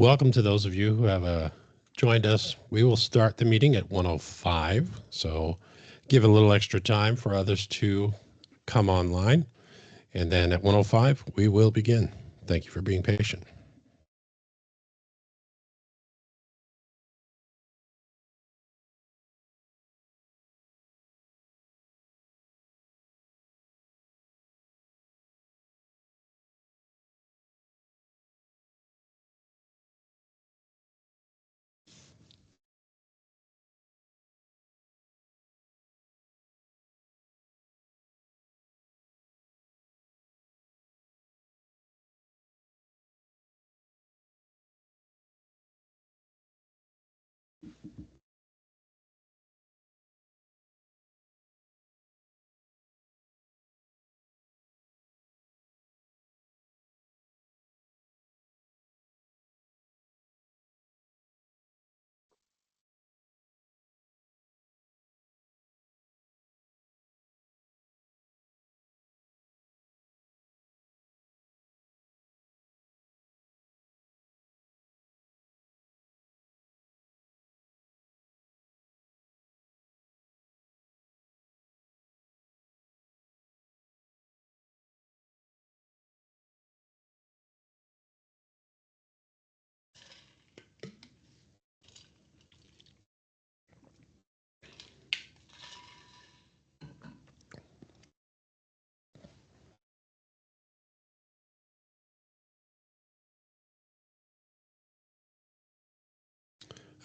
Welcome to those of you who have joined us. We will start the meeting at 1:05, so give a little extra time for others to come online. And then at 1:05, we will begin. Thank you for being patient.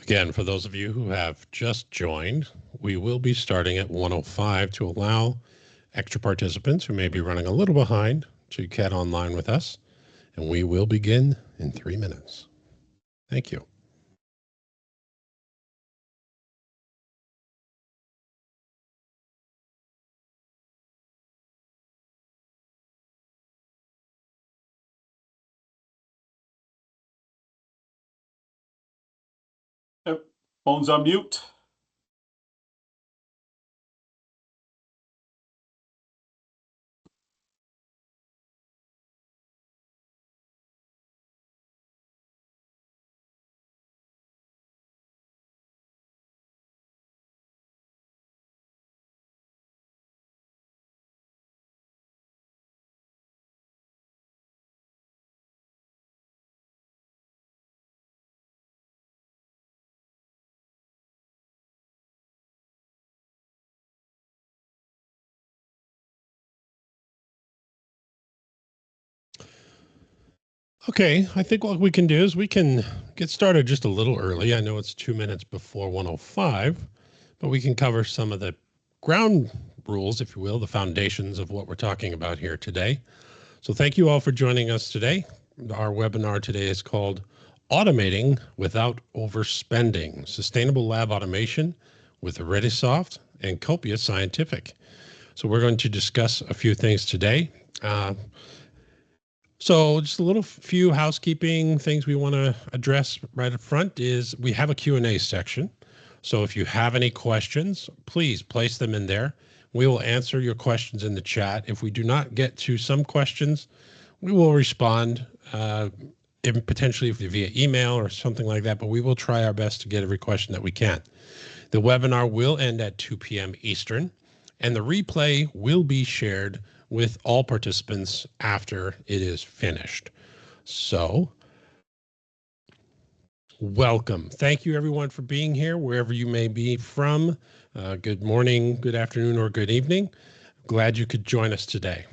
Again, for those of you who have just joined, we will be starting at 1:05 to allow extra participants who may be running a little behind to get online with us, and we will begin in 3 minutes. Thank you. Yep. Phone's on mute. Okay, I think what we can do is we can get started just a little early. I know it's 2 minutes before 1:05, but we can cover some of the ground rules, if you will, the foundations of what we're talking about here today. So thank you all for joining us today. Our webinar today is called Automating Without Overspending, Sustainable Lab Automation with Retisoft and Copia Scientific. So we're going to discuss a few things today. So just a little few housekeeping things we want to address right up front is we have a Q&A section. So if you have any questions, please place them in there. We will answer your questions in the chat. If we do not get to some questions, we will respond potentially via email or something like that, but we will try our best to get every question that we can. The webinar will end at 2 p.m. Eastern, and the replay will be shared with all participants after it is finished. So welcome. Thank you everyone for being here, wherever you may be from. Good morning, good afternoon, or good evening. Glad you could join us today.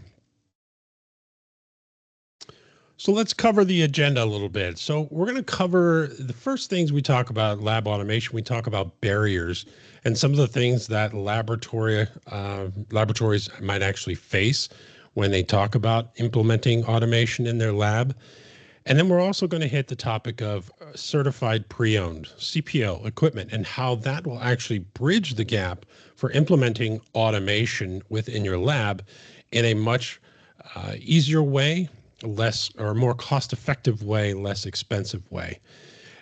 So let's cover the agenda a little bit. So we're going to cover the first things we talk about lab automation. We talk about barriers and some of the things that laboratories might actually face when they talk about implementing automation in their lab. And then we're also going to hit the topic of certified pre-owned CPO equipment and how that will actually bridge the gap for implementing automation within your lab in a much easier way, less or more cost-effective way, less expensive way.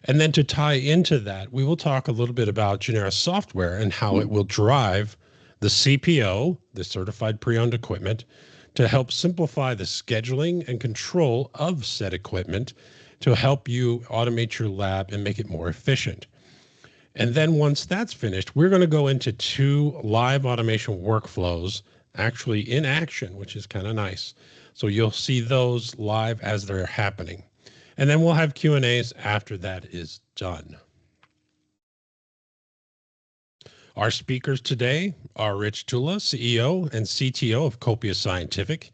And then to tie into that, we will talk a little bit about GENERA software and how it will drive the CPO, the certified pre-owned equipment, to help simplify the scheduling and control of said equipment to help you automate your lab and make it more efficient. And then once that's finished, we're going to go into 2 live automation workflows actually in action, which is kind of nice. So you'll see those live as they're happening. And then we'll have Q&As after that is done. Our speakers today are Rich Tula, CEO and CTO of Copia Scientific.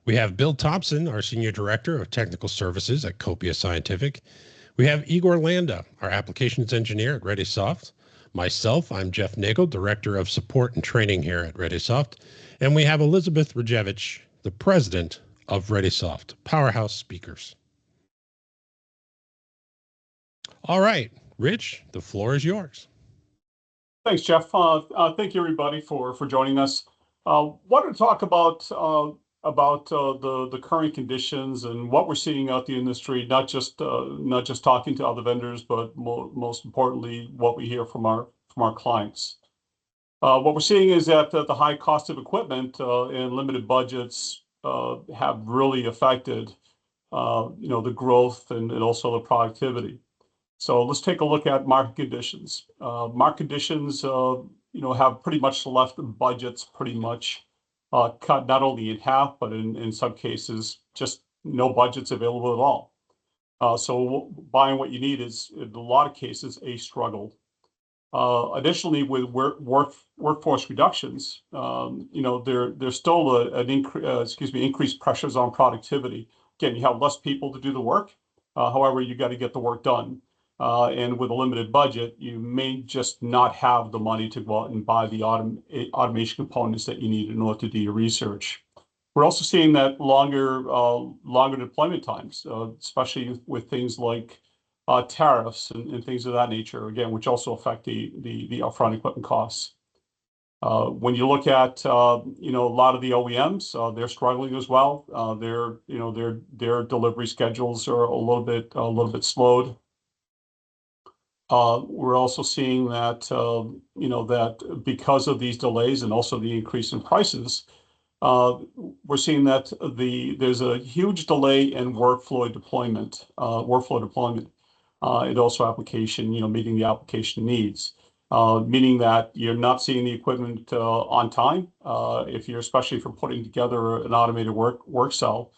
We have Bill Thompson, our Senior Director of Technical Services at Copia Scientific. We have Igor Landa, our Applications Engineer at Retisoft. Myself, I'm Jeff Nagel, Director of Support and Training here at Retisoft. And we have Elizabeth Rajevich, the President of Retisoft, powerhouse speakers. All right, Rich, the floor is yours. Thanks, Jeff. Thank you, everybody, for joining us. Wanted to talk about the current conditions and what we're seeing out the industry. Not just talking to other vendors, but most importantly, what we hear from our clients. What we're seeing is that the high cost of equipment and limited budgets have really affected the growth and also the productivity. So let's take a look at market conditions. Market conditions, have pretty much left budgets pretty much cut not only in half, but in some cases, just no budgets available at all. So buying what you need is, in a lot of cases, a struggle. Additionally, with workforce reductions, there's still increased pressures on productivity. Again, you have less people to do the work. However, you got to get the work done. And with a limited budget, you may just not have the money to go out and buy the automation components that you need in order to do your research. We're also seeing that longer deployment times, especially with things like tariffs and things of that nature, again, which also affect the upfront equipment costs. When you look at a lot of the OEMs, they're struggling as well. Their delivery schedules are a little bit slowed. We're also seeing that that because of these delays and also the increase in prices, we're seeing that there's a huge delay in workflow deployment, and also application, meeting the application needs, meaning that you're not seeing the equipment on time. Especially if you're putting together an automated work cell,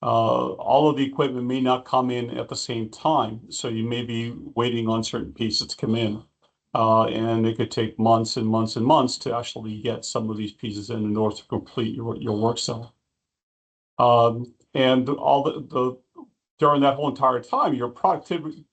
all of the equipment may not come in at the same time, so you may be waiting on certain pieces to come in, and it could take months and months and months to actually get some of these pieces in order to complete your work cell. And all during that whole entire time, your productivity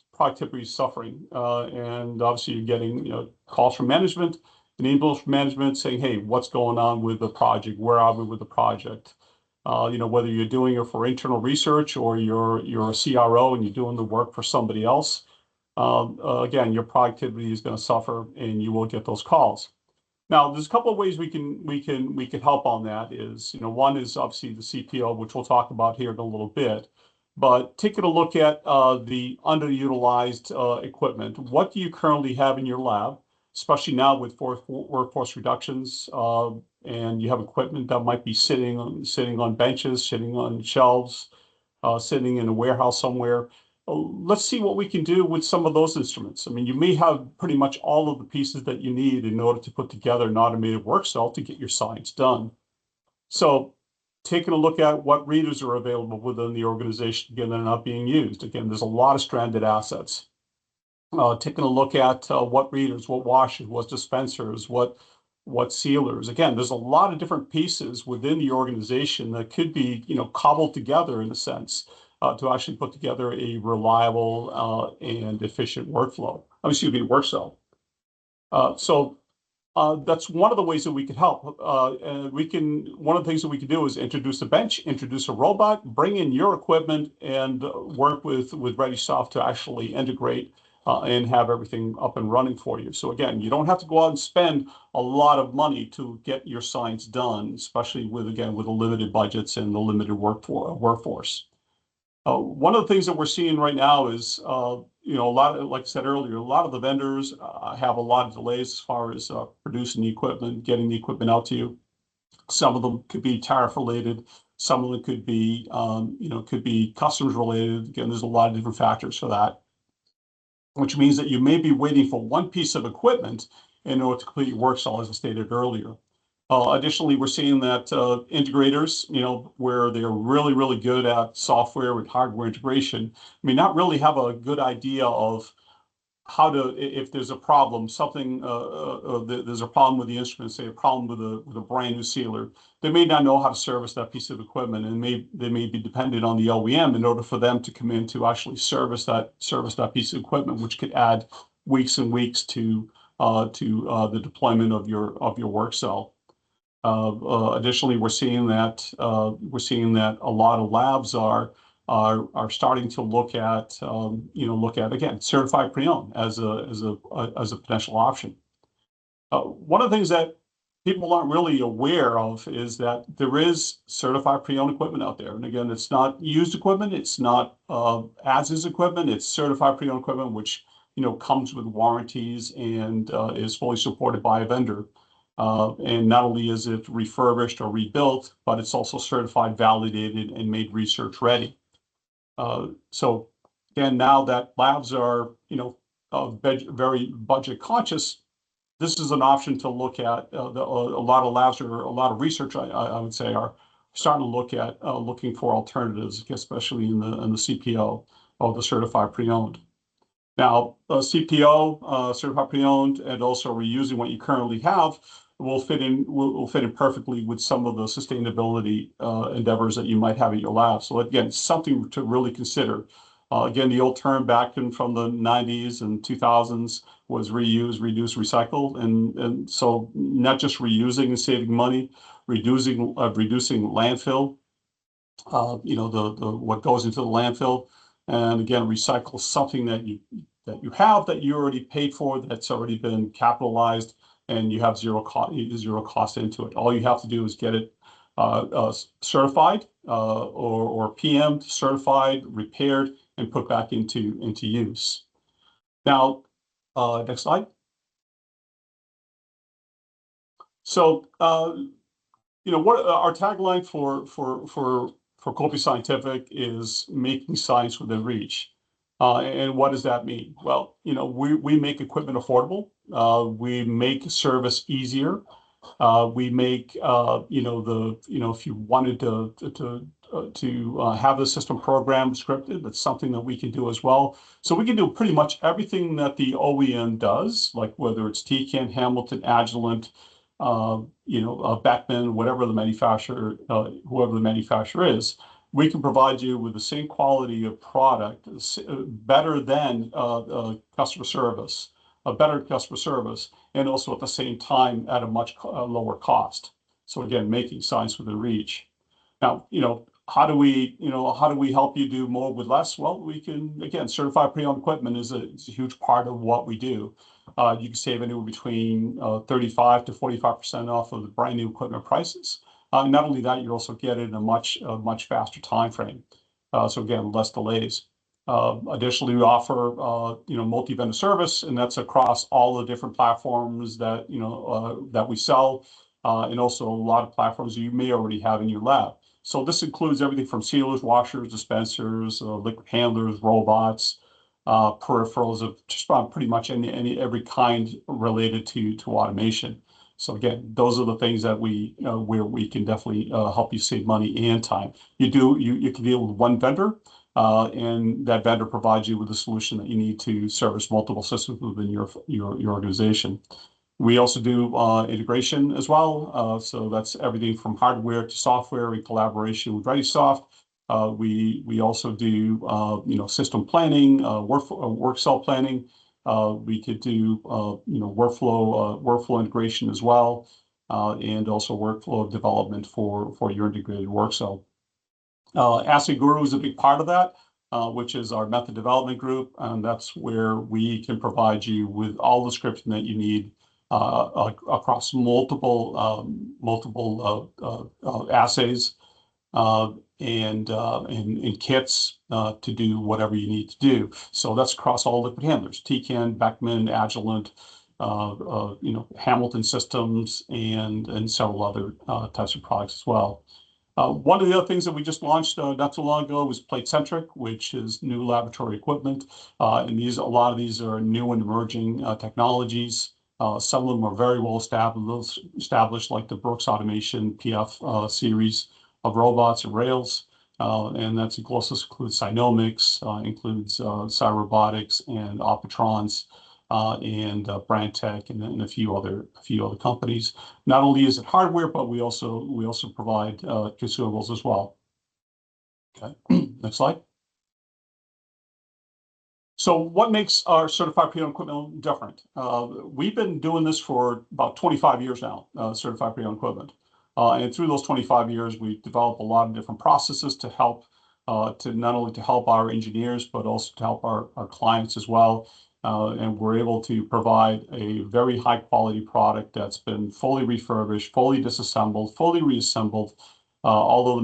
is suffering, and obviously you're getting calls from management and emails from management saying, "Hey, what's going on with the project? Where are we with the project?" Whether you're doing it for internal research or you're a CRO and you're doing the work for somebody else, again, your productivity is going to suffer, and you will get those calls. Now, there's a couple of ways we can help on that. One is obviously the CPO, which we'll talk about here in a little bit. But taking a look at the underutilized equipment, what do you currently have in your lab, especially now with workforce reductions, and you have equipment that might be sitting on benches, sitting on shelves, sitting in a warehouse somewhere. Let's see what we can do with some of those instruments. I mean, you may have pretty much all of the pieces that you need in order to put together an automated work cell to get your science done. So taking a look at what readers are available within the organization, again, they're not being used. Again, there's a lot of stranded assets. Taking a look at what readers, what washers, what dispensers, what sealers. Again, there's a lot of different pieces within the organization that could be, cobbled together in a sense to actually put together a reliable and efficient work cell. So that's one of the ways that we can help. One of the things that we can do is introduce a bench, introduce a robot, bring in your equipment, and work with Retisoft to actually integrate and have everything up and running for you. So again, you don't have to go out and spend a lot of money to get your science done, especially with the limited budgets and the limited workforce. One of the things that we're seeing right now is, a lot of, like I said earlier, a lot of the vendors have a lot of delays as far as producing the equipment, getting the equipment out to you. Some of them could be tariff related. Some of it could be, could be customers related. Again, there's a lot of different factors for that, which means that you may be waiting for one piece of equipment in order to complete your work cell, as I stated earlier. Additionally, we're seeing that integrators, where they're really, really good at software and hardware integration, may not really have a good idea of how to, if there's a problem, there's a problem with the instrument, say a problem with a brand new sealer, they may not know how to service that piece of equipment, and they may be dependent on the OEM in order for them to come in to actually service that piece of equipment, which could add weeks and weeks to the deployment of your work cell. Additionally, we're seeing that a lot of labs are starting to look at again, certified pre-owned as a potential option. One of the things that people aren't really aware of is that there is certified pre-owned equipment out there, and again, it's not used equipment, it's not as-is equipment, it's certified pre-owned equipment, which comes with warranties and is fully supported by a vendor. And not only is it refurbished or rebuilt, but it's also certified, validated, and made research ready. So again, now that labs are, very budget conscious, this is an option to look at. A lot of labs, or a lot of research, I would say, are starting to look at looking for alternatives, especially in the CPO of the certified pre-owned. Now, CPO, certified pre-owned, and also reusing what you currently have will fit in perfectly with some of the sustainability endeavors that you might have at your lab. So again, something to really consider. Again, the old term back from the 90s and 2000s was reuse, reduce, recycle, and so not just reusing and saving money, reducing landfill. What goes into the landfill, and again, recycle something that you already paid for, that's already been capitalized, and you have zero cost into it. All you have to do is get it certified or PM'd, certified, repaired, and put back into use. Now, next slide. So, what our tagline for Copia Scientific is making science within reach. And what does that mean? Well, we make equipment affordable. We make service easier. We make, if you wanted to have the system programmed, scripted, that's something that we can do as well. So we can do pretty much everything that the OEM does, like whether it's Tecan, Hamilton, Agilent, Beckman, whatever the manufacturer, whoever the manufacturer is. We can provide you with the same quality of product, better than customer service, a better customer service, and also at the same time at a much lower cost. So again, making science within reach. Now, how do we help you do more with less? Well, we can, again, certified pre-owned equipment is a huge part of what we do. You can save anywhere between 35 to 45% off of the brand new equipment prices. Not only that, you also get it in a much faster time frame. So again, less delays. Additionally, we offer multi-vendor service, and that's across all the different platforms that that we sell, and also a lot of platforms you may already have in your lab. So this includes everything from sealers, washers, dispensers, liquid handlers, robots, peripherals of just about pretty much every kind related to automation. So again, those are the things that where we can definitely help you save money and time. You can deal with one vendor, and that vendor provides you with a solution that you need to service multiple systems within your organization. We also do integration as well. So that's everything from hardware to software in collaboration with Retisoft. We also do system planning, work cell planning. We could do workflow integration as well, and also workflow development for your integrated work cell. Assay Guru is a big part of that, which is our method development group, and that's where we can provide you with all the scripting that you need across multiple assays and kits to do whatever you need to do. So that's across all liquid handlers: Tecan, Beckman, Agilent, Hamilton Systems, and several other types of products as well. One of the other things that we just launched not too long ago was plate-centric, which is new laboratory equipment. And a lot of these are new and emerging technologies. Some of them are very well established, like the Brooks Automation PF series of robots and rails. And that also includes Genomics, includes Cyrobotics and Opetrons, and Brandtech and a few other companies. Not only is it hardware, but we also provide consumables as well. Okay, next slide. So what makes our certified pre-owned equipment different? We've been doing this for about 25 years now, certified pre-owned equipment. And through those 25 years, we've developed a lot of different processes to help, to not only to help our engineers, but also to help our clients as well. And we're able to provide a very high quality product that's been fully refurbished, fully disassembled, fully reassembled. All of the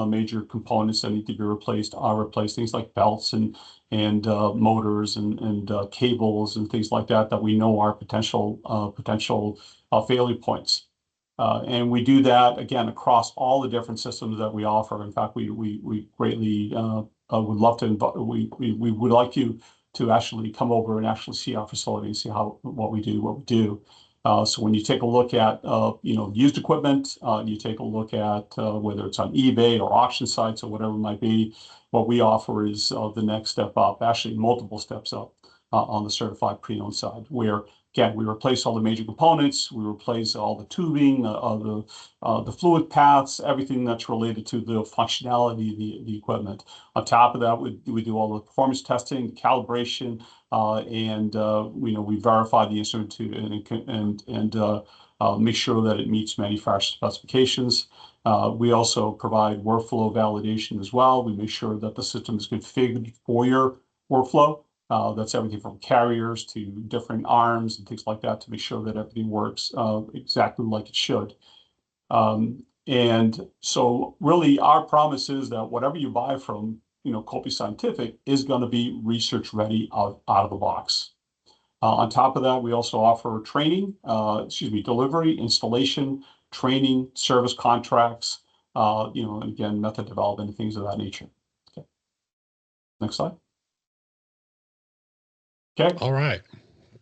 major components that need to be replaced are replaced. Things like belts and motors and cables and things like that we know are potential failure points. And we do that again across all the different systems that we offer. In fact, we greatly would love to we would like you to actually come over and actually see our facility and see what we do. So when you take a look at used equipment, you take a look at whether it's on eBay or auction sites or whatever it might be, what we offer is the next step up, actually multiple steps up on the certified pre-owned side, where again we replace all the major components, we replace all the tubing, the fluid paths, everything that's related to the functionality of the equipment. On top of that, we do all the performance testing, calibration, and we verify the instrument and make sure that it meets manufacturer specifications. We also provide workflow validation as well. We make sure that the system is configured for your workflow. That's everything from carriers to different arms and things like that to make sure that everything works exactly like it should. And so really our promise is that whatever you buy from Copia Scientific is going to be research ready out of the box. On top of that, we also offer training, delivery, installation, training, service contracts, and again, method development and things of that nature. Okay. Next slide. Okay. All right.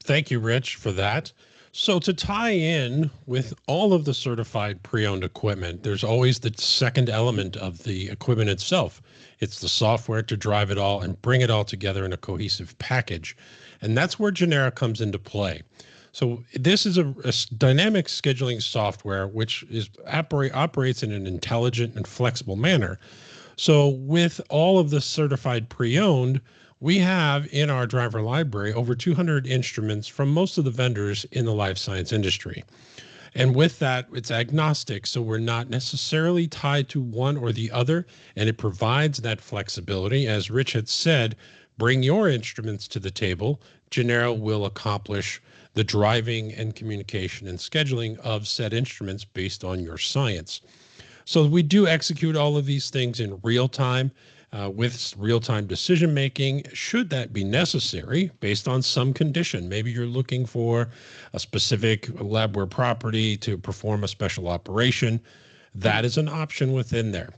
Thank you, Rich, for that. So to tie in with all of the certified pre-owned equipment, there's always the second element of the equipment itself. It's the software to drive it all and bring it all together in a cohesive package. And that's where GENERA comes into play. So this is a dynamic scheduling software which operates in an intelligent and flexible manner. So with all of the certified pre-owned, we have in our driver library over 200 instruments from most of the vendors in the life science industry. And with that, it's agnostic, so we're not necessarily tied to one or the other, and it provides that flexibility. As Rich had said, bring your instruments to the table. GENERA will accomplish the driving and communication and scheduling of said instruments based on your science. So we do execute all of these things in real time. With real-time decision making, should that be necessary based on some condition. Maybe you're looking for a specific labware property to perform a special operation. That is an option within there.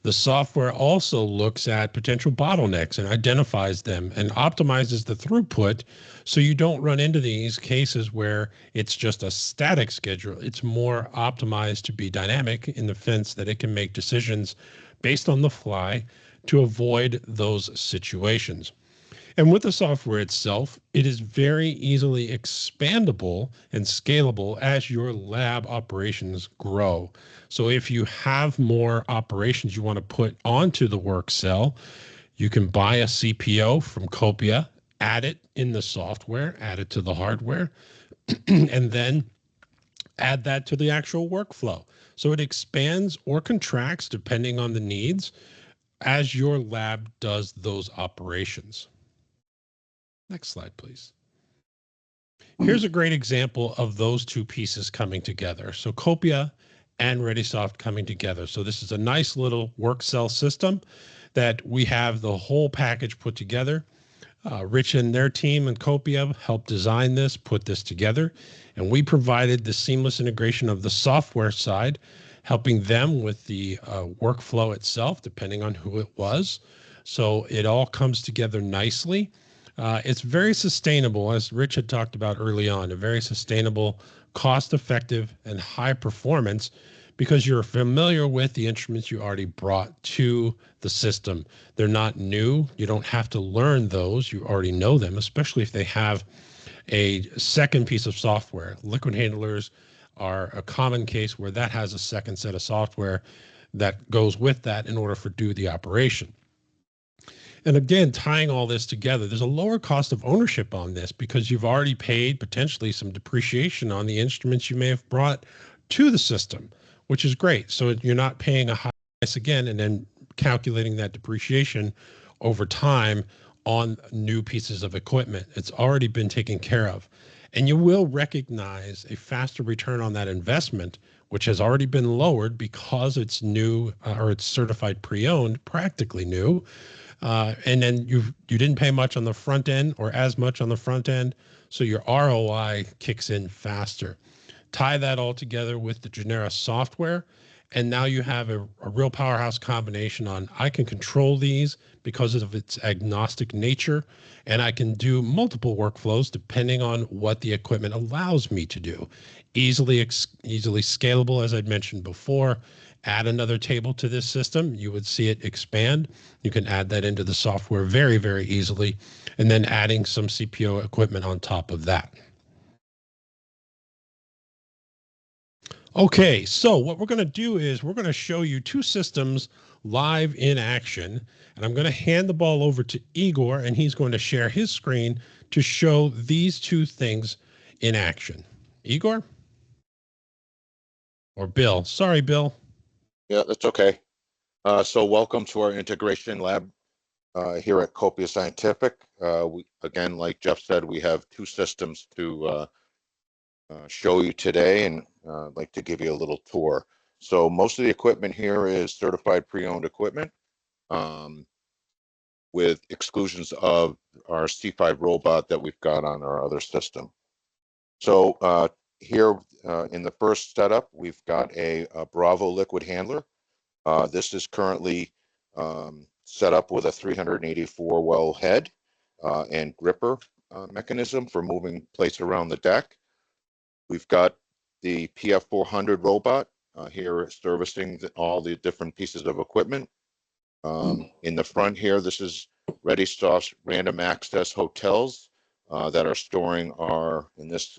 The software also looks at potential bottlenecks and identifies them and optimizes the throughput so you don't run into these cases where it's just a static schedule. It's more optimized to be dynamic in the sense that it can make decisions based on the fly to avoid those situations. And with the software itself, it is very easily expandable and scalable as your lab operations grow. So if you have more operations you want to put onto the work cell, you can buy a CPO from Copia, add it in the software, add it to the hardware, and then add that to the actual workflow. So it expands or contracts depending on the needs as your lab does those operations. Next slide, please. Here's a great example of those two pieces coming together. So Copia and Retisoft coming together. So this is a nice little work cell system that we have the whole package put together. Rich and their team and Copia helped design this, put this together, and we provided the seamless integration of the software side helping them with the workflow itself, depending on who it was. So it all comes together nicely. It's very sustainable, as Rich had talked about early on, a very sustainable, cost effective, and high performance because you're familiar with the instruments you already brought to the system. They're not new. You don't have to learn those. You already know them, especially if they have a second piece of software. Liquid handlers are a common case where that has a second set of software that goes with that in order for do the operation. And again, tying all this together, there's a lower cost of ownership on this because you've already paid potentially some depreciation on the instruments you may have brought to the system, which is great. So you're not paying a high price again and then calculating that depreciation over time on new pieces of equipment. It's already been taken care of. And you will recognize a faster return on that investment, which has already been lowered because it's new or it's certified pre-owned, practically new. And then you didn't pay much on the front end or as much on the front end. So your ROI kicks in faster. Tie that all together with the GENERA software. And now you have a real powerhouse combination on I can control these because of its agnostic nature, and I can do multiple workflows depending on what the equipment allows me to do. Easily scalable, as I'd mentioned before. Add another table to this system, you would see it expand. You can add that into the software very, very easily, and then adding some CPO equipment on top of that. Okay, so what we're going to do is we're going to show you two systems live in action, and I'm going to hand the ball over to Igor, and he's going to share his screen to show these two things in action. Igor? Or Bill. Sorry, Bill. Yeah, that's okay. So welcome to our integration lab here at Copia Scientific. Again, like Jeff said, we have two systems to show you today, and I'd like to give you a little tour. So most of the equipment here is certified pre-owned equipment, with exclusions of our C5 robot that we've got on our other system. So here in the first setup, we've got a Bravo liquid handler. This is currently set up with a 384 well head and gripper mechanism for moving plates around the deck. We've got the PF400 robot here servicing all the different pieces of equipment. In the front here, this is Retisoft's random access hotels that are storing our, in this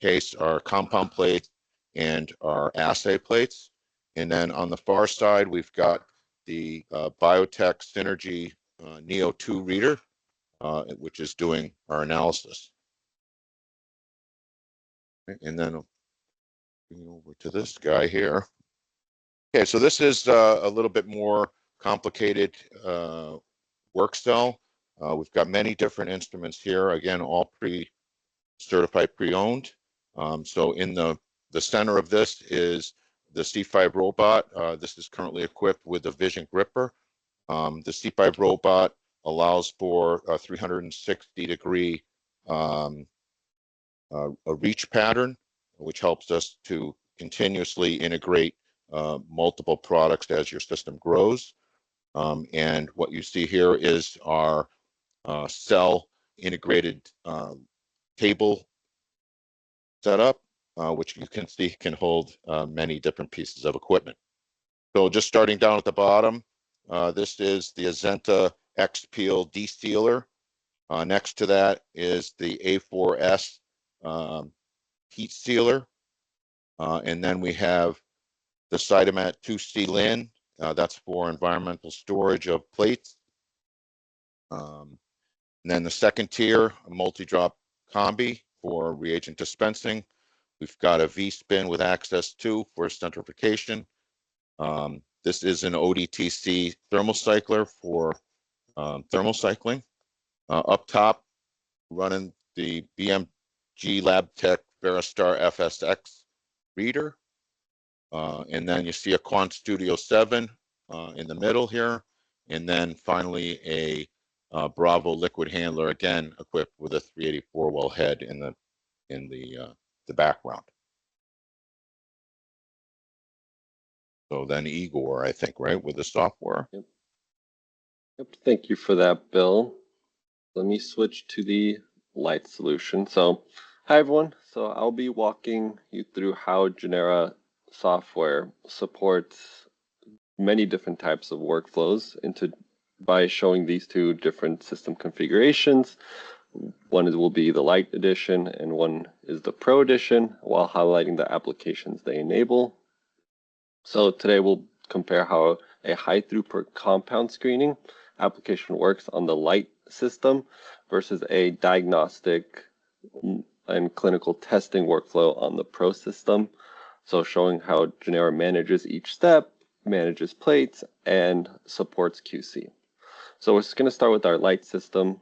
case, our compound plates and our assay plates. And then on the far side, we've got the Biotech Synergy Neo 2 reader, which is doing our analysis. And then I'll bring over to this guy here. Okay, so this is a little bit more complicated work cell. We've got many different instruments here. Again, all certified pre-owned. So in the center of this is the C5 robot. This is currently equipped with a Vision gripper. The C5 robot allows for a 360-degree a reach pattern, which helps us to continuously integrate multiple products as your system grows. And what you see here is our cell integrated table setup, which you can see can hold many different pieces of equipment. So just starting down at the bottom, this is the Azenta X-Peel desealer. Next to that is the A4S heat sealer. And then we have the Cytomat 2C LIN. That's for environmental storage of plates. And then the second tier, a multi-drop combi for reagent dispensing. We've got a V-spin with access to for centrifugation. This is an ODTC thermal cycler for thermal cycling. Up top, running the BMG LabTech Veristar FSX reader. And then you see a Quant Studio 7 in the middle here. And then finally a Bravo liquid handler, again equipped with a 384 well head in the background. So then Igor, I think, right, with the software. Yep. Thank you for that, Bill. Let me switch to the light solution. So, hi everyone. So I'll be walking you through how GENERA software supports many different types of workflows by showing these two different system configurations. One will be the Light edition and one is the Pro edition, while highlighting the applications they enable. So today we'll compare how a high throughput compound screening application works on the Light system versus a diagnostic and clinical testing workflow on the Pro system. So showing how GENERA manages each step, manages plates, and supports QC. So we're just going to start with our Light system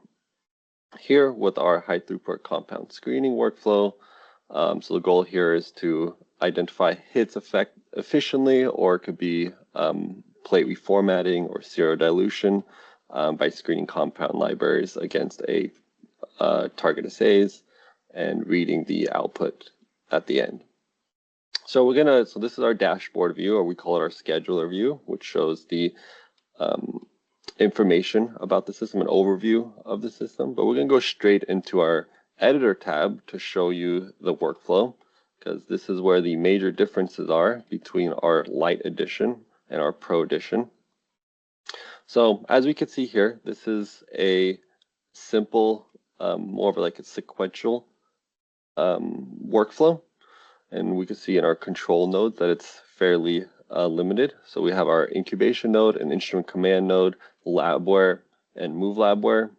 here with our high throughput compound screening workflow. So the goal here is to identify hits efficiently, or it could be plate reformatting or zero dilution by screening compound libraries against a target assays and reading the output at the end. So this is our dashboard view, or we call it our scheduler view, which shows the information about the system, an overview of the system. But we're going to go straight into our editor tab to show you the workflow, because this is where the major differences are between our Light edition and our Pro edition. So as we can see here, this is a simple, more of like a sequential workflow. And we can see in our control node that it's fairly limited. So we have our incubation node and instrument command node, labware, and move labware.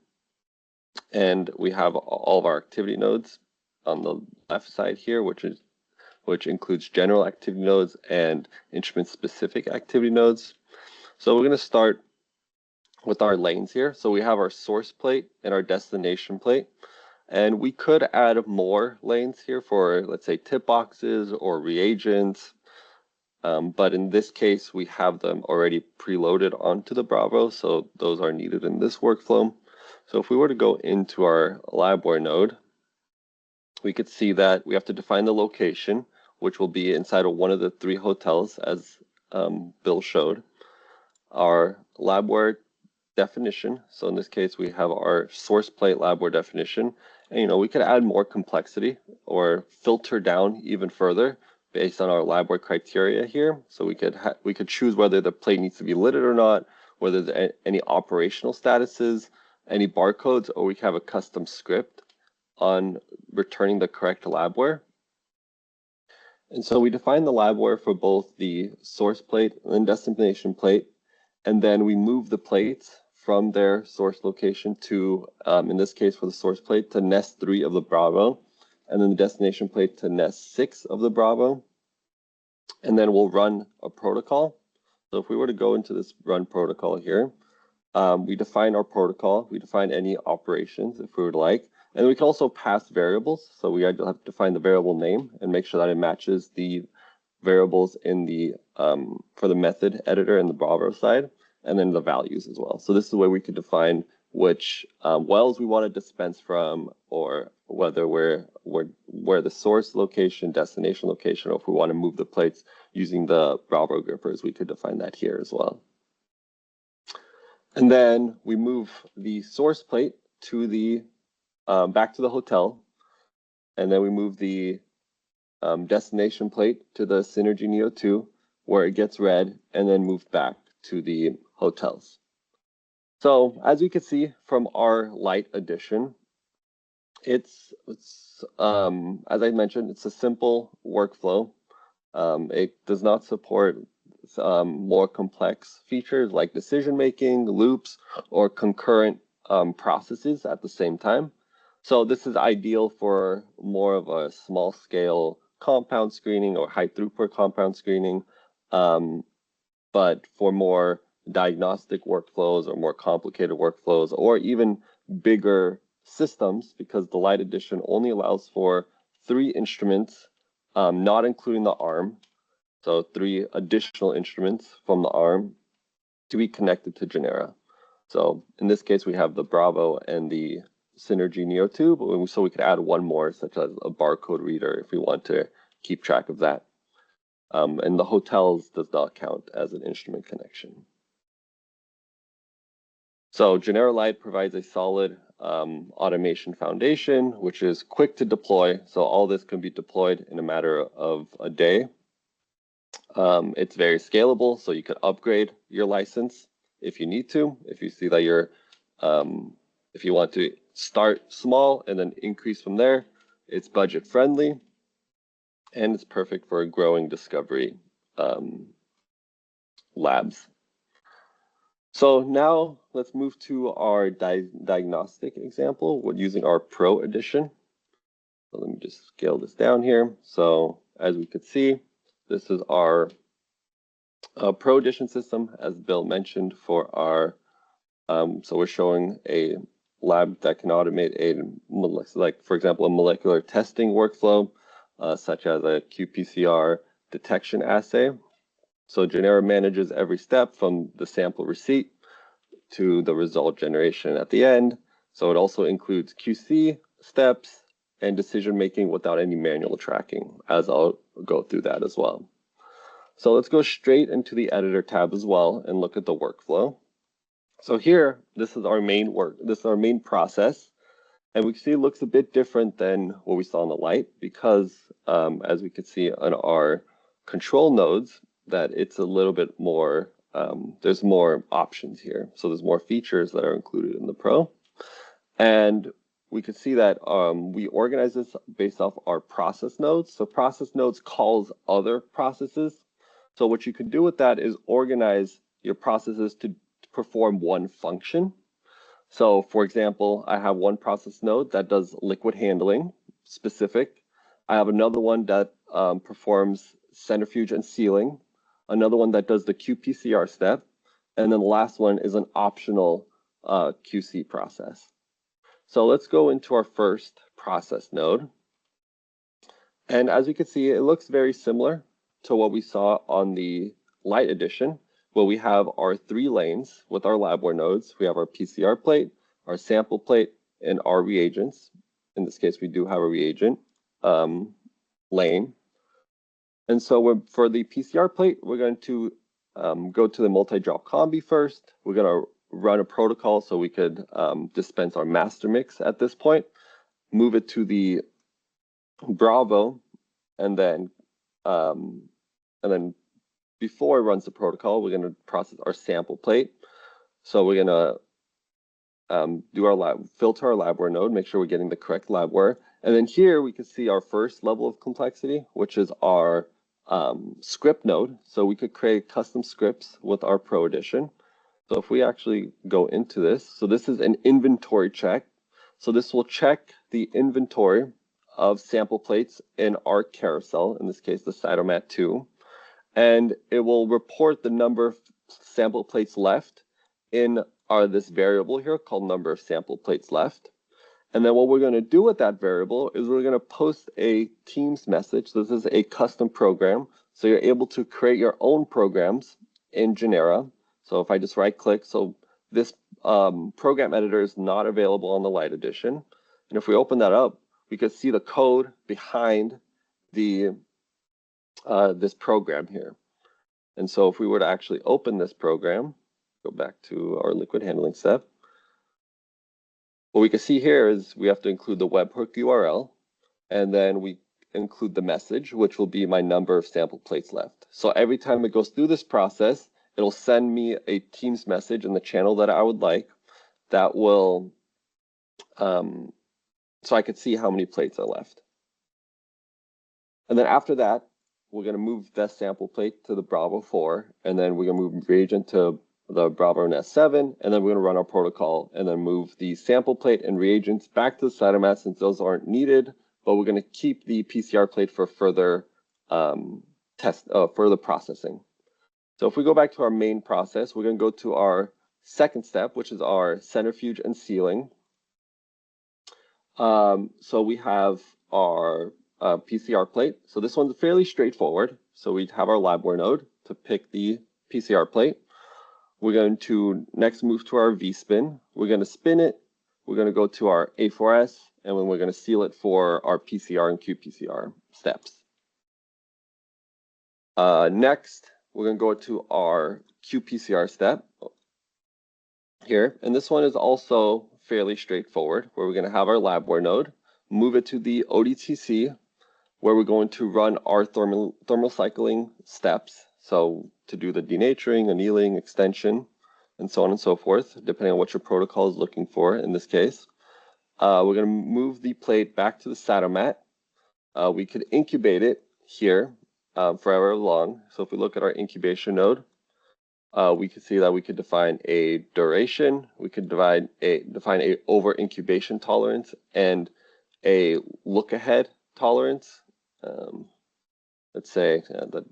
And we have all of our activity nodes on the left side here, which includes general activity nodes and instrument-specific activity nodes. So we're going to start with our lanes here. So we have our source plate and our destination plate. And we could add more lanes here for, let's say, tip boxes or reagents. But in this case, we have them already preloaded onto the Bravo, so those are needed in this workflow. So if we were to go into our labware node, we could see that we have to define the location, which will be inside of one of the 3 hotels, as Bill showed. Our labware definition, so in this case, we have our source plate labware definition. And we could add more complexity or filter down even further based on our labware criteria here. So we could choose whether the plate needs to be lidded or not, whether there's any operational statuses, any barcodes, or we can have a custom script on returning the correct labware. And so we define the labware for both the source plate and destination plate, and then we move the plates from their source location to, in this case for the source plate, to nest 3 of the Bravo, and then the destination plate to nest 6 of the Bravo. And then we'll run a protocol. So if we were to go into this run protocol here, we define our protocol, we define any operations if we would like, and we can also pass variables. So we have to define the variable name and make sure that it matches the variables in the for the method editor in the Bravo side, and then the values as well. So this is where we could define which wells we want to dispense from, or whether where the source location, destination location, or if we want to move the plates using the Bravo grippers, we could define that here as well. And then we move the source plate to the back to the hotel, and then we move the destination plate to the Synergy Neo 2, where it gets read and then moved back to the hotels. So as we can see from our Light edition, it's as I mentioned, it's a simple workflow. It does not support more complex features like decision making, loops, or concurrent processes at the same time. So this is ideal for more of a small scale compound screening or high throughput compound screening. But for more diagnostic workflows or more complicated workflows, or even bigger systems, because the Light edition only allows for 3 instruments, not including the arm. So 3 additional instruments from the arm to be connected to GENERA. So in this case, we have the Bravo and the Synergy Neo 2, but so we could add 1 more, such as a barcode reader, if we want to keep track of that. And the hotels does not count as an instrument connection. So GENERA Lite provides a solid automation foundation, which is quick to deploy. So all this can be deployed in a matter of a day. It's very scalable, so you could upgrade your license if you need to. If you see that you're, if you want to start small and then increase from there, it's budget friendly, and it's perfect for growing discovery labs. So now let's move to our diagnostic example. We're using our Pro edition. So let me just scale this down here. So as we could see, this is our Pro edition system, as Bill mentioned, for our, so we're showing a lab that can automate like, for example, a molecular testing workflow, such as a qPCR detection assay. So GENERA manages every step from the sample receipt to the result generation at the end. So it also includes QC steps and decision making without any manual tracking, as I'll go through that as well. So let's go straight into the editor tab as well and look at the workflow. So here, this is our main process. And we can see it looks a bit different than what we saw on the Lite because as we can see on our control nodes, that it's a little bit more, there's more options here. So there's more features that are included in the Pro. And we can see that we organize this based off our process nodes. So process nodes calls other processes. So what you can do with that is organize your processes to perform one function. So for example, I have one process node that does liquid handling specific. I have another one that performs centrifuge and sealing, another one that does the qPCR step, and then the last one is an optional QC process. So let's go into our first process node. And as you can see, it looks very similar to what we saw on the Lite edition, where we have our 3 lanes with our labware nodes. We have our PCR plate, our sample plate, and our reagents. In this case, we do have a reagent lane. And so for the PCR plate, we're going to go to the multi-drop combi first. We're going to run a protocol so we could dispense our master mix at this point, move it to the Bravo, and then before it runs the protocol, we're going to process our sample plate. So we're going to do our filter our labware node, make sure we're getting the correct labware. And then here we can see our first level of complexity, which is our script node. So we could create custom scripts with our Pro edition. So if we actually go into this, so this is an inventory check. So this will check the inventory of sample plates in our carousel, in this case, the Cytomat 2. And it will report the number of sample plates left in this variable here called number of sample plates left. And then what we're going to do with that variable is we're going to post a Teams message. This is a custom program. So you're able to create your own programs in GENERA. So if I just right click, so this program editor is not available on the Lite edition. And if we open that up, we can see the code behind the this program here. And so if we were to actually open this program, go back to our liquid handling step, what we can see here is we have to include the webhook URL, and then we include the message, which will be my number of sample plates left. So every time it goes through this process, it'll send me a Teams message in the channel that I would like that will, so I could see how many plates are left. And then after that, we're going to move that sample plate to the Bravo 4, and then we're going to move reagent to the Bravo Nest 7, and then we're going to run our protocol and then move the sample plate and reagents back to the Cytomat since those aren't needed, but we're going to keep the PCR plate for further further processing. So if we go back to our main process, we're going to go to our second step, which is our centrifuge and sealing. So we have our PCR plate. So this one's fairly straightforward. So we have our labware node to pick the PCR plate. We're going to next move to our V-spin. We're going to spin it. We're going to go to our A4S, and then we're going to seal it for our PCR and qPCR steps. Next, we're going to go to our qPCR step here. And this one is also fairly straightforward, where we're going to have our labware node, move it to the ODTC, where we're going to run our thermal cycling steps. So to do the denaturing, annealing, extension, and so on and so forth, depending on what your protocol is looking for in this case. We're going to move the plate back to the Satomat. We could incubate it here forever long. So if we look at our incubation node, we can see that we could define a duration, we could define a over incubation tolerance and a look ahead tolerance. Let's say that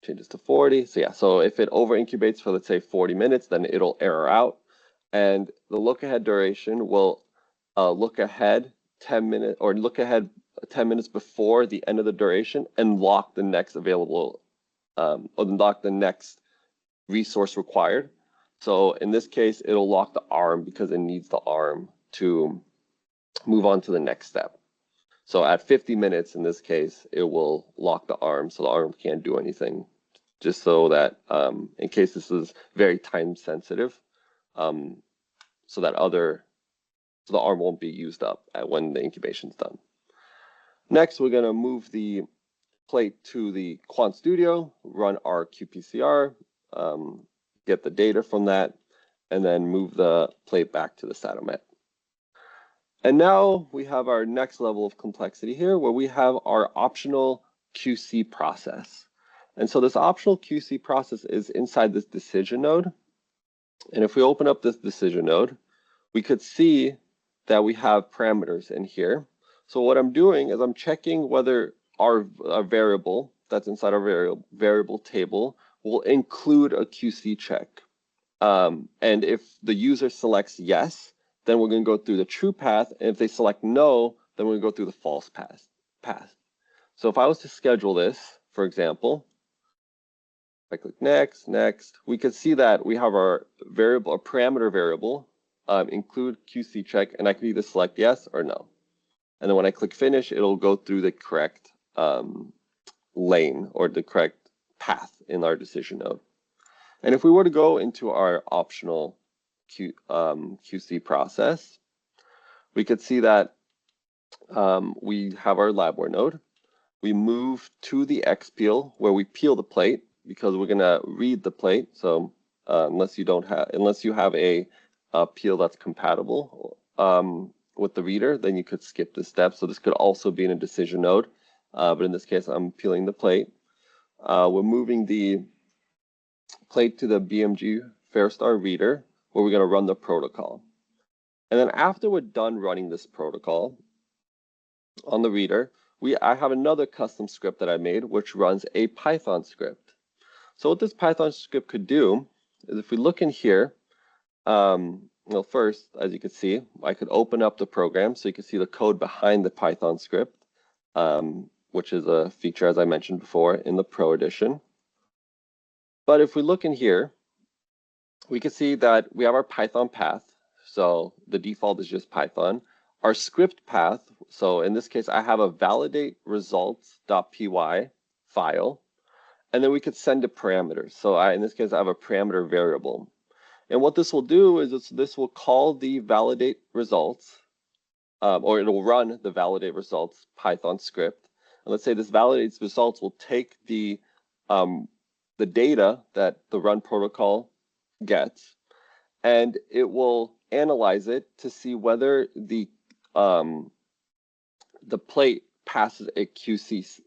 changes to 40. So yeah, so if it over incubates for, let's say, 40 minutes, then it'll error out. And the look ahead duration will look ahead 10 minutes, or look ahead 10 minutes before the end of the duration and lock the next available, or lock the next resource required. So in this case, it'll lock the arm because it needs the arm to move on to the next step. So at 50 minutes, in this case, it will lock the arm so the arm can't do anything, just so that in case this is very time sensitive, so that the arm won't be used up when the incubation's done. Next, we're going to move the plate to the Quant Studio, run our qPCR, get the data from that, and then move the plate back to the Satomat. And now we have our next level of complexity here, where we have our optional QC process. And so this optional QC process is inside this decision node. And if we open up this decision node, we could see that we have parameters in here. So what I'm doing is I'm checking whether our variable that's inside our variable table will include a QC check. And if the user selects yes, then we're going to go through the true path. And if they select no, then we're going to go through the false path. So if I was to schedule this, for example, if I click next, we could see that we have our variable, our parameter variable, include QC check, and I can either select yes or no. And then when I click finish, it'll go through the correct lane or the correct path in our decision node. And if we were to go into our optional QC process, we could see that we have our labware node. We move to the X peel where we peel the plate because we're going to read the plate. So unless you have a peel that's compatible with the reader, then you could skip this step. So this could also be in a decision node, but in this case, I'm peeling the plate. We're moving the plate to the BMG Fairstar reader, where we're going to run the protocol. And then after we're done running this protocol on the reader, I have another custom script that I made, which runs a Python script. So what this Python script could do is, if we look in here, well, first, as you can see, I could open up the program so you can see the code behind the Python script, which is a feature, as I mentioned before, in the Pro Edition. But if we look in here, we can see that we have our Python path. So the default is just Python. Our script path, so in this case, I have a validate results.py file, and then we could send it parameters. So in this case, I have a parameter variable. And what this will do is this will call the validate results, or it'll run the validate results Python script. And let's say this validates results will take the data that the run protocol gets, and it will analyze it to see whether the plate passes a QC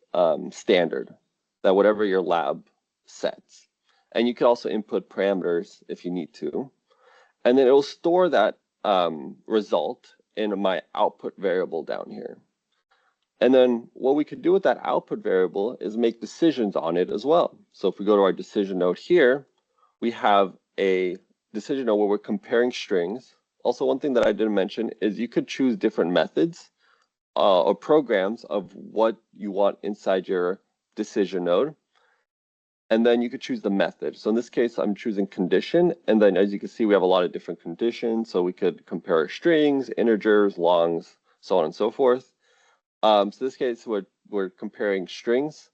standard, that whatever your lab sets. And you can also input parameters if you need to. And then it will store that result in my output variable down here. And then what we could do with that output variable is make decisions on it as well. So if we go to our decision node here, we have a decision node where we're comparing strings. Also, one thing that I didn't mention is you could choose different methods or programs of what you want inside your decision node. And then you could choose the method. So in this case, I'm choosing condition. And then as you can see, we have a lot of different conditions. So we could compare strings, integers, longs, so on and so forth. So in this case, we're comparing strings.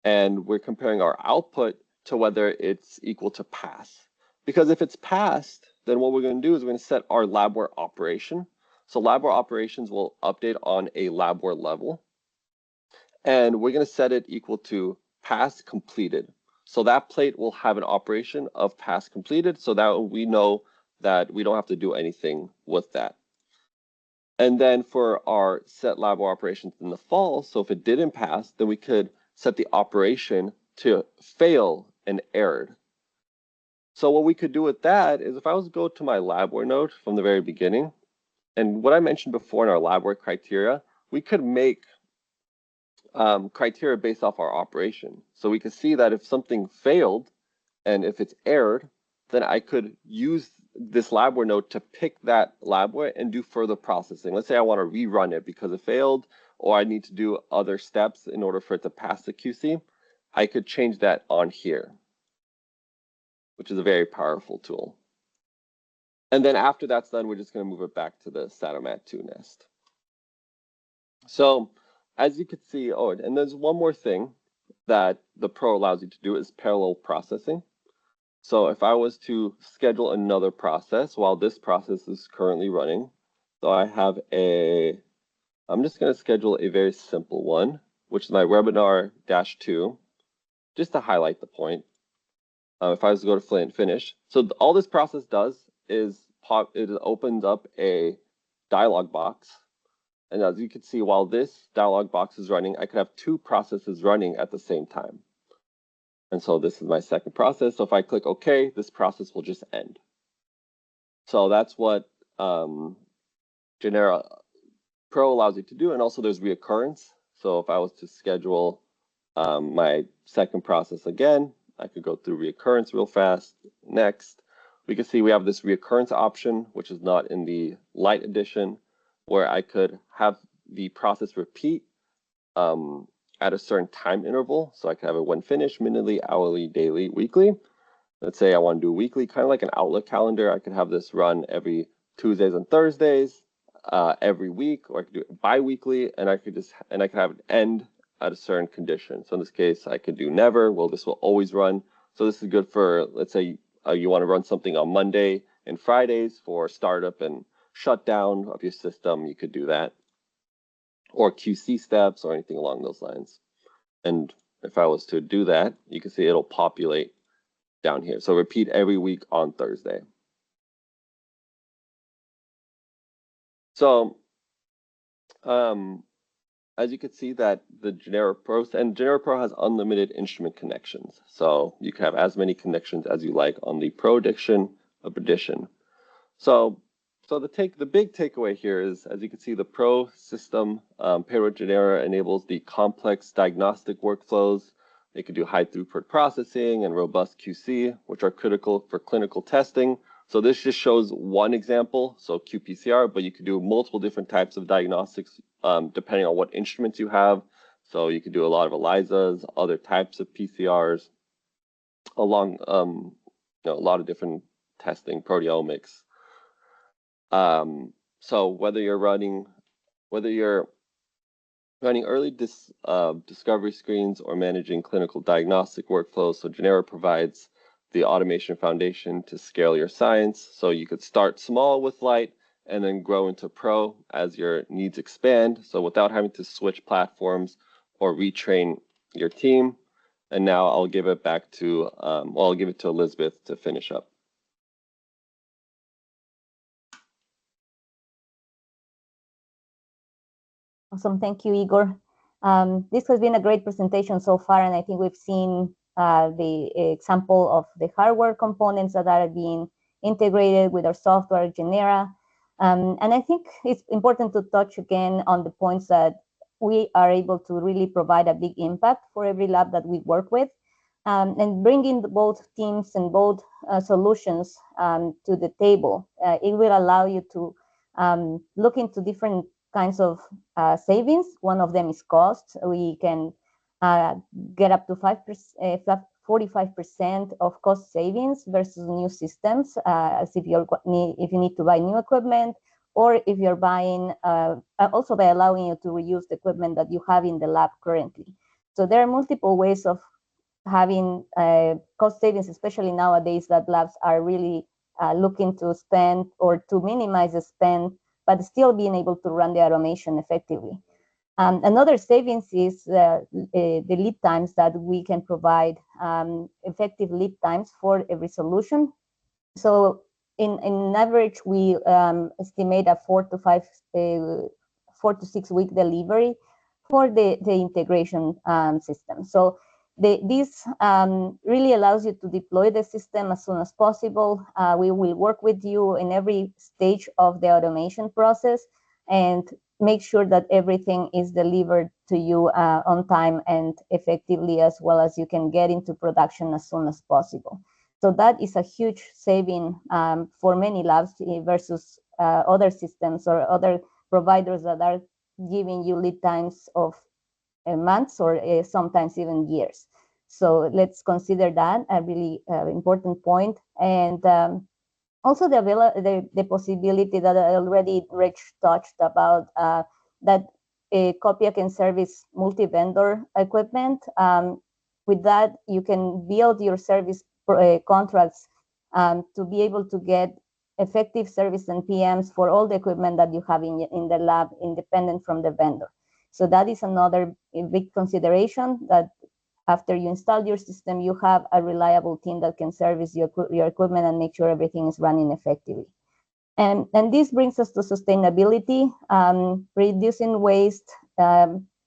and we're comparing our output to whether it's equal to pass. Because if it's passed, then what we're going to do is we're going to set our labware operation. So labware operations will update on a labware level, and we're going to set it equal to pass completed. So that plate will have an operation of pass completed, so that we know that we don't have to do anything with that. And then for our set labware operations in the false, so if it didn't pass, then we could set the operation to fail and errored. So what we could do with that is if I was to go to my labware node from the very beginning, and what I mentioned before in our labware criteria, we could make criteria based off our operation. So we could see that if something failed and if it's errored, then I could use this labware node to pick that labware and do further processing. Let's say I want to rerun it because it failed, or I need to do other steps in order for it to pass the QC. I could change that on here, which is a very powerful tool. And then after that's done, we're just going to move it back to the Satomat2 nest. So as you can see, oh, and there's one more thing that the Pro allows you to do is parallel processing. So if I was to schedule another process while this process is currently running, so I have I'm just going to schedule a very simple one, which is my webinar-2, just to highlight the point. If I was to go to finish, so all this process does is it opens up a dialog box. And as you can see, while this dialog box is running, I could have two processes running at the same time. And so this is my second process. So if I click OK, this process will just end. So that's what GENERA Pro allows you to do. And also there's reoccurrence. So if I was to schedule my second process again, I could go through reoccurrence real fast. Next, we can see we have this reoccurrence option, which is not in the light edition, where I could have the process repeat at a certain time interval. So I could have it when finished, minutely, hourly, daily, weekly. Let's say I want to do weekly, kind of like an Outlook calendar. I could have this run every Tuesdays and Thursdays, every week, or I could do it bi-weekly, and I could have it end at a certain condition. So in this case, I could do never. Well, this will always run. So this is good for, let's say you want to run something on Monday and Fridays for startup and shutdown of your system. You could do that, or QC steps or anything along those lines. And if I was to do that, you can see it'll populate down here. So repeat every week on Thursday. So as you can see that the GENERA Pro, and GENERA Pro has unlimited instrument connections. So you can have as many connections as you like on the Pro edition. So the big takeaway here is, as you can see, the Pro system, payroll GENERA enables the complex diagnostic workflows. They can do high throughput processing and robust QC, which are critical for clinical testing. So this just shows one example, so qPCR, but you could do multiple different types of diagnostics depending on what instruments you have. So you could do a lot of ELISAs, other types of PCRs, along a lot of different testing, proteomics. So whether you're running early discovery screens or managing clinical diagnostic workflows, so GENERA provides the automation foundation to scale your science. So you could start small with light and then grow into Pro as your needs expand. So without having to switch platforms or retrain your team. And now I'll give it back to, I'll give it to Elizabeth to finish up. Awesome, thank you, Igor. This has been a great presentation so far, and I think we've seen the example of the hardware components that are being integrated with our software, GENERA. And I think it's important to touch again on the points that we are able to really provide a big impact for every lab that we work with, and bringing both teams and both solutions to the table. It will allow you to look into different kinds of savings. One of them is cost. We can get up to 45% of cost savings versus new systems, as if you need to buy new equipment, or if you're buying, also by allowing you to reuse the equipment that you have in the lab currently. So there are multiple ways of having cost savings, especially nowadays that labs are really looking to spend or to minimize the spend, but still being able to run the automation effectively. Another savings is the lead times that we can provide, effective lead times for every solution. So in average, we estimate a 4 to 6 week delivery for the integration system. So this really allows you to deploy the system as soon as possible. We will work with you in every stage of the automation process and make sure that everything is delivered to you on time and effectively, as well as you can get into production as soon as possible. So that is a huge saving for many labs versus other systems or other providers that are giving you lead times of months or sometimes even years. So let's consider that a really important point. And also the possibility that I already Rich touched about, that Copia can service multi-vendor equipment. With that, you can build your service contracts to be able to get effective service and PMs for all the equipment that you have in the lab, independent from the vendor. So that is another big consideration, that after you install your system, you have a reliable team that can service your equipment and make sure everything is running effectively. And this brings us to sustainability, reducing waste,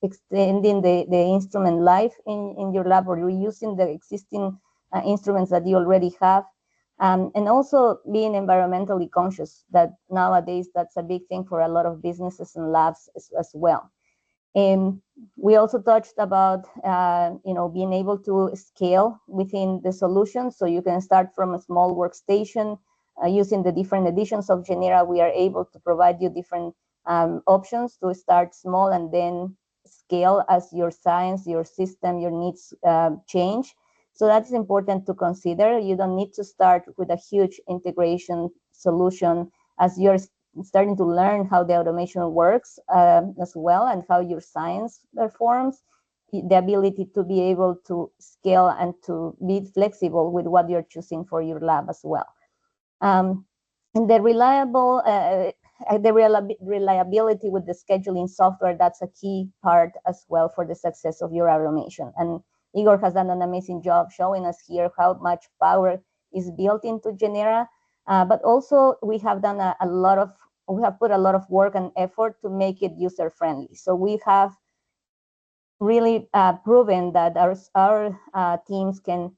extending the instrument life in your lab, or reusing the existing instruments that you already have, and also being environmentally conscious, that nowadays that's a big thing for a lot of businesses and labs as well. And we also touched about being able to scale within the solution. So you can start from a small workstation using the different editions of GENERA. We are able to provide you different options to start small and then scale as your science, your system, your needs change. So that's important to consider. You don't need to start with a huge integration solution as you're starting to learn how the automation works as well, and how your science performs. The ability to be able to scale and to be flexible with what you're choosing for your lab as well. And the reliability with the scheduling software, that's a key part as well for the success of your automation. And Igor has done an amazing job showing us here how much power is built into GENERA. But also we have done we have put a lot of work and effort to make it user friendly. So we have really proven that our teams can,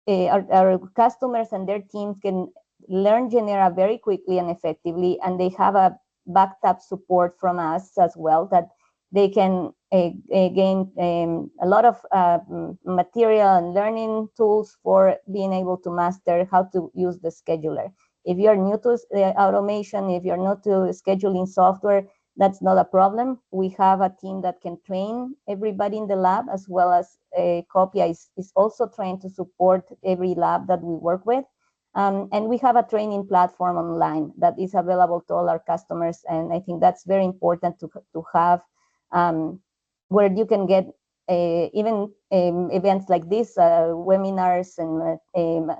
our customers and their teams can learn GENERA very quickly and effectively, and they have a backed up support from us as well, that they can gain a lot of material and learning tools for being able to master how to use the scheduler. If you're new to automation, if you're new to scheduling software, that's not a problem. We have a team that can train everybody in the lab, as well as Copia is also trained to support every lab that we work with. And we have a training platform online that is available to all our customers. And I think that's very important to have, where you can get even events like this, webinars and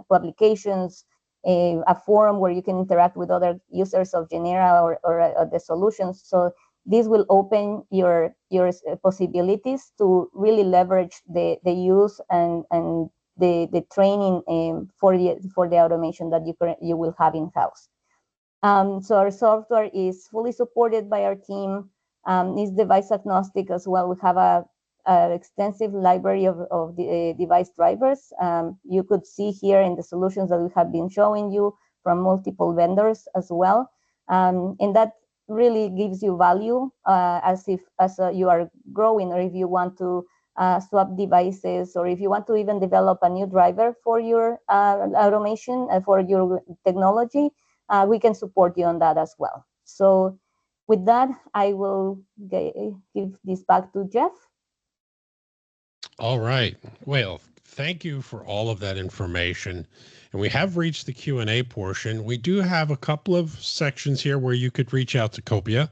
publications, a forum where you can interact with other users of GENERA or the solutions. So this will open your possibilities to really leverage the use and the training for the automation that you will have in-house. So our software is fully supported by our team. Is device agnostic as well. We have a extensive library of the device drivers. You could see here in the solutions that we have been showing you from multiple vendors as well. And that really gives you value as you are growing, or if you want to swap devices, or if you want to even develop a new driver for your automation, for your technology, we can support you on that as well. So with that, I will give this back to Jeff. All right. Well, thank you for all of that information. And we have reached the Q&A portion. We do have a couple of sections here where you could reach out to Copia,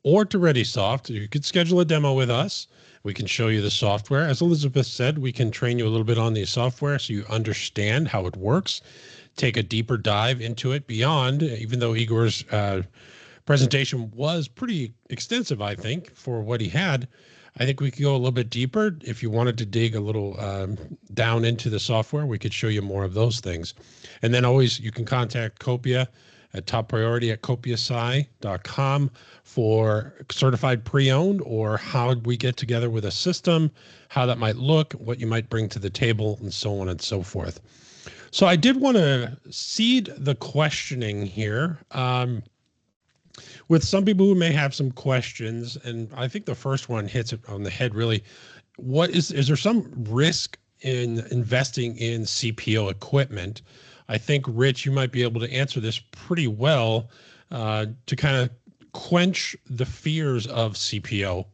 or to Retisoft. You could schedule a demo with us. We can show you the software. As Elizabeth said, we can train you a little bit on the software so you understand how it works, take a deeper dive into it beyond, even though Igor's presentation was pretty extensive, I think, for what he had. I think we could go a little bit deeper. If you wanted to dig a little down into the software, we could show you more of those things. And then always you can contact Copia at toppriority@copiasci.com for certified pre-owned, or how we get together with a system, how that might look, what you might bring to the table, and so on and so forth. So I did want to seed the questioning here. With some people who may have some questions, and I think the first one hits it on the head really. What is there some risk in investing in CPO equipment? I think, Rich, you might be able to answer this pretty well to kind of quench the fears of CPO.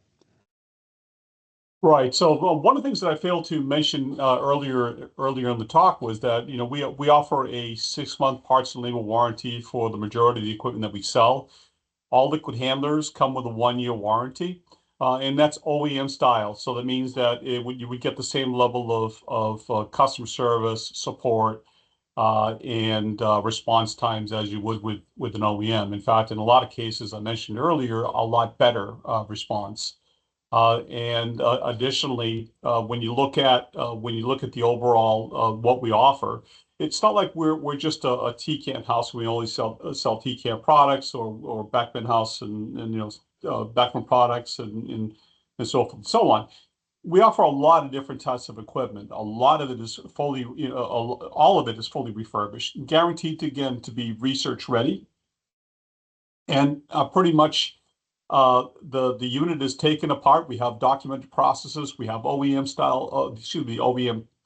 Right. So one of the things that I failed to mention earlier in the talk was that we offer a 6-month parts and label warranty for the majority of the equipment that we sell. All liquid handlers come with a 1-year warranty, and that's OEM style. So that means that you would get the same level of customer service, support, and response times as you would with an OEM. In fact, in a lot of cases, I mentioned earlier, a lot better response. And additionally, when you look at the overall what we offer, it's not like we're just a TCAN house. We only sell TCAN products, or Beckman house and Beckman products and so forth and so on. We offer a lot of different types of equipment. A lot of it is fully, all of it is fully refurbished, guaranteed to be research ready, and pretty much. The unit is taken apart. We have documented processes. We have OEM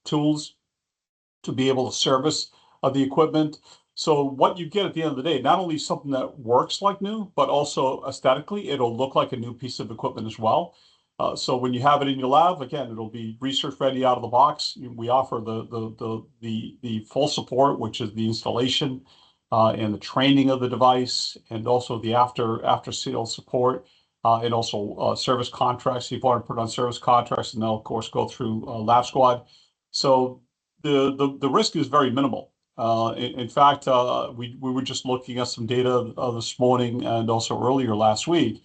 tools to be able to service the equipment. So what you get at the end of the day, not only something that works like new, but also aesthetically, it'll look like a new piece of equipment as well. So when you have it in your lab, again, it'll be research ready out of the box. We offer the full support, which is the installation and the training of the device, and also the after sales support, and also service contracts. If you want to put on service contracts, and they'll of course go through Lab Squad. So the risk is very minimal. In fact, we were just looking at some data this morning and also earlier last week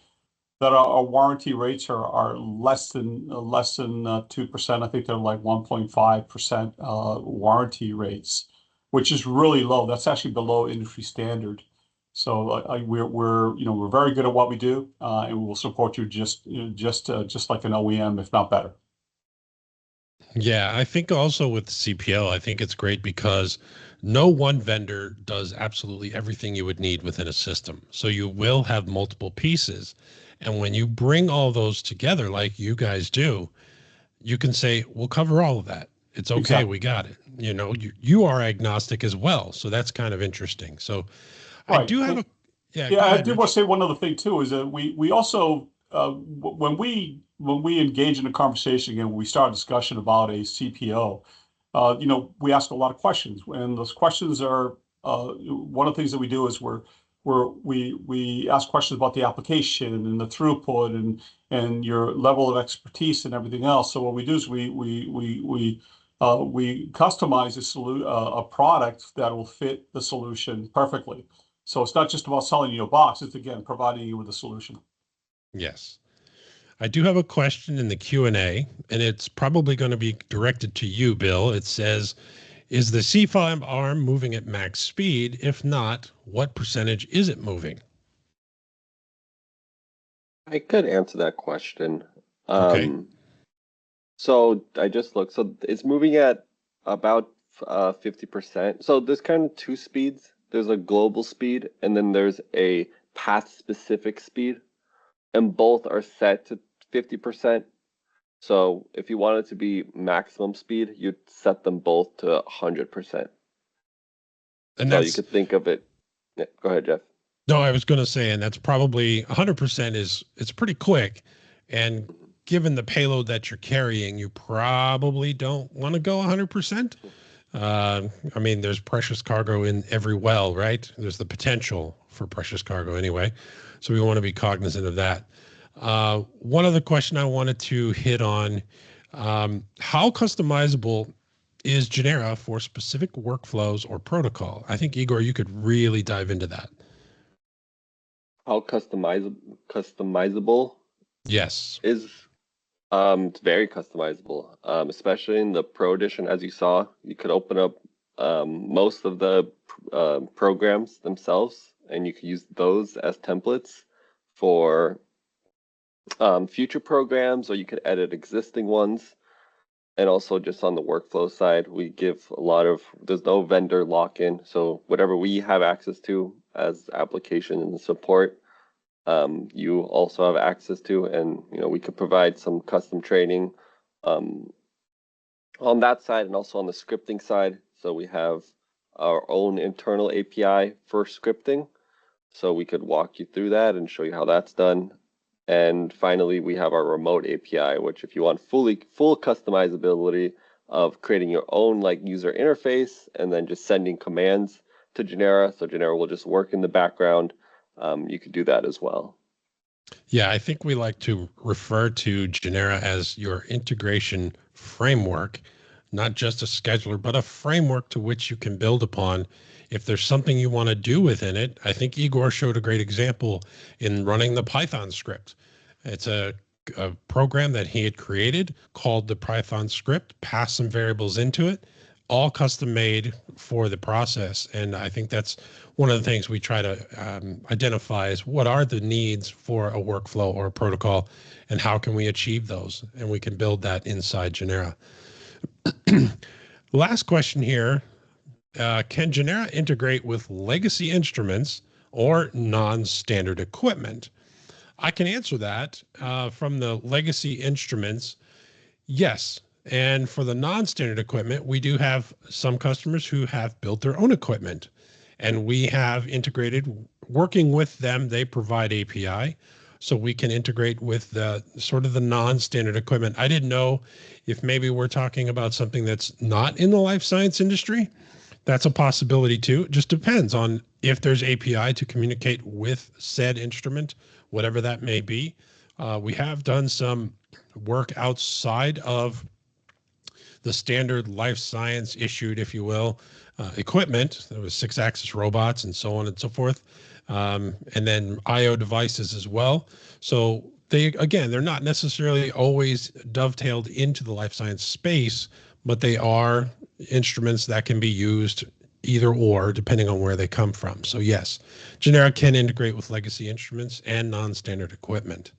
that our warranty rates are less than 2%. I think they're like 1.5% warranty rates, which is really low. That's actually below industry standard. So we're very good at what we do, and we will support you just like an OEM, if not better. Yeah, I think also with CPO, I think it's great because no one vendor does absolutely everything you would need within a system. So you will have multiple pieces. And when you bring all those together, like you guys do, you can say, we'll cover all of that. It's okay. Exactly. We got it. You are agnostic as well. So that's kind of interesting. So right. I do have I do want to say one other thing too, is that we also, when we engage in a conversation and we start a discussion about a CPO, we ask a lot of questions, and those questions are one of the things that we do is we ask questions about the application and the throughput and your level of expertise and everything else. So what we do is we customize a product that will fit the solution perfectly. So it's not just about selling you a box, it's again providing you with a solution. Yes. I do have a question in the Q&A, and it's probably going to be directed to you, Bill. It says, is the C5 arm moving at max speed? If not, what percentage is it moving? I could answer that question. Okay. So I just looked. So it's moving at about 50%. So there's kind of two speeds. There's a global speed, and then there's a path-specific speed, and both are set to 50%. So if you want it to be maximum speed, you'd set them both to 100%. And so you could think of it. Yeah, go ahead, Jeff. No, I was going to say, and that's probably 100% it's pretty quick. And given the payload that you're carrying, you probably don't want to go 100%. I mean, there's precious cargo in every well, right? There's the potential for precious cargo anyway. So we want to be cognizant of that. One other question I wanted to hit on, how customizable is GENERA for specific workflows or protocol? I think, Igor, you could really dive into that. How customizable Yes. is it's very customizable, especially in the Pro Edition. As you saw, you could open up most of the programs themselves, and you could use those as templates for future programs, or you could edit existing ones. And also just on the workflow side, we give a lot of, there's no vendor lock-in. So whatever we have access to as application and support, you also have access to, and we could provide some custom training on that side and also on the scripting side. So we have our own internal API for scripting. So we could walk you through that and show you how that's done. And finally, we have our remote API, which if you want full customizability of creating your own user interface and then just sending commands to GENERA, so GENERA will just work in the background, you could do that as well. Yeah, I think we like to refer to GENERA as your integration framework, not just a scheduler, but a framework to which you can build upon. If there's something you want to do within it, I think Igor showed a great example in running the Python script. It's a program that he had created called the Python script, passed some variables into it, all custom made for the process. And I think that's one of the things we try to identify is what are the needs for a workflow or a protocol, and how can we achieve those? And we can build that inside GENERA. Last question here. Can GENERA integrate with legacy instruments or non-standard equipment? I can answer that. From the legacy instruments, yes. And for the non-standard equipment, we do have some customers who have built their own equipment, and we have integrated, working with them. They provide API, so we can integrate with the sort of the non-standard equipment. I didn't know if maybe we're talking about something that's not in the life science industry. That's a possibility too. It just depends on if there's API to communicate with said instrument, whatever that may be. We have done some work outside of the standard life science issued, if you will, equipment. There was 6-axis robots and so on and so forth. And then IO devices as well. So they're not necessarily always dovetailed into the life science space, but they are instruments that can be used either or, depending on where they come from. So yes, GENERA can integrate with legacy instruments and non-standard equipment.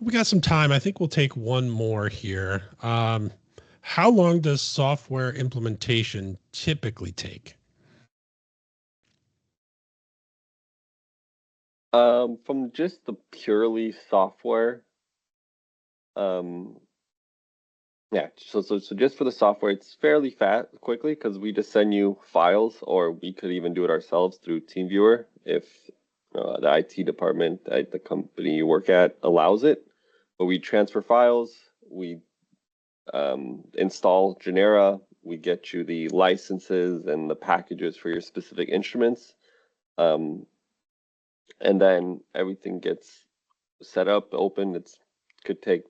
We got some time. I think we'll take one more here. How long does software implementation typically take? From just the purely software, yeah, so just for the software, it's fairly quickly, because we just send you files, or we could even do it ourselves through TeamViewer if the IT department at the company you work at allows it. But we transfer files, we install GENERA, we get you the licenses and the packages for your specific instruments, and then everything gets set up, open. It could take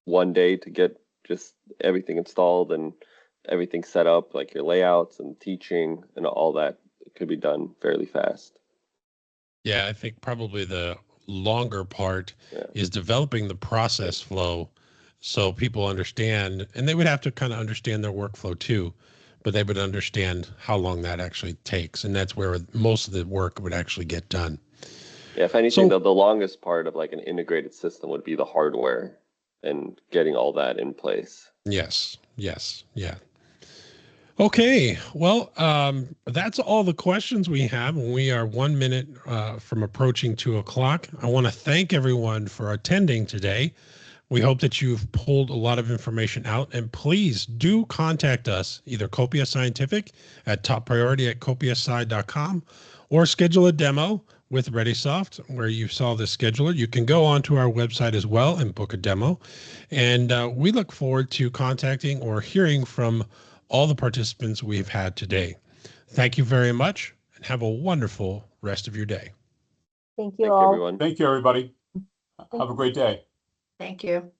one day to get just everything installed and everything set up, like your layouts and teaching and all that. It could be done fairly fast. Yeah, I think probably the longer part is developing the process flow so people understand, and they would have to kind of understand their workflow too, but they would understand how long that actually takes. And that's where most of the work would actually get done. Yeah, if anything, the longest part of an integrated system would be the hardware and getting all that in place. Yes. Yeah. Okay. Well, that's all the questions we have. We are 1 minute from approaching 2 o'clock. I want to thank everyone for attending today. We hope that you've pulled a lot of information out, and please do contact us, either Copia Scientific at toppriority@copiasci.com, or schedule a demo with Retisoft, where you saw the scheduler. You can go onto our website as well and book a demo. And we look forward to contacting or hearing from all the participants we've had today. Thank you very much, and have a wonderful rest of your day. Thank you Thank you, all. everyone. Thank you, everybody. Have a great day. Thank you.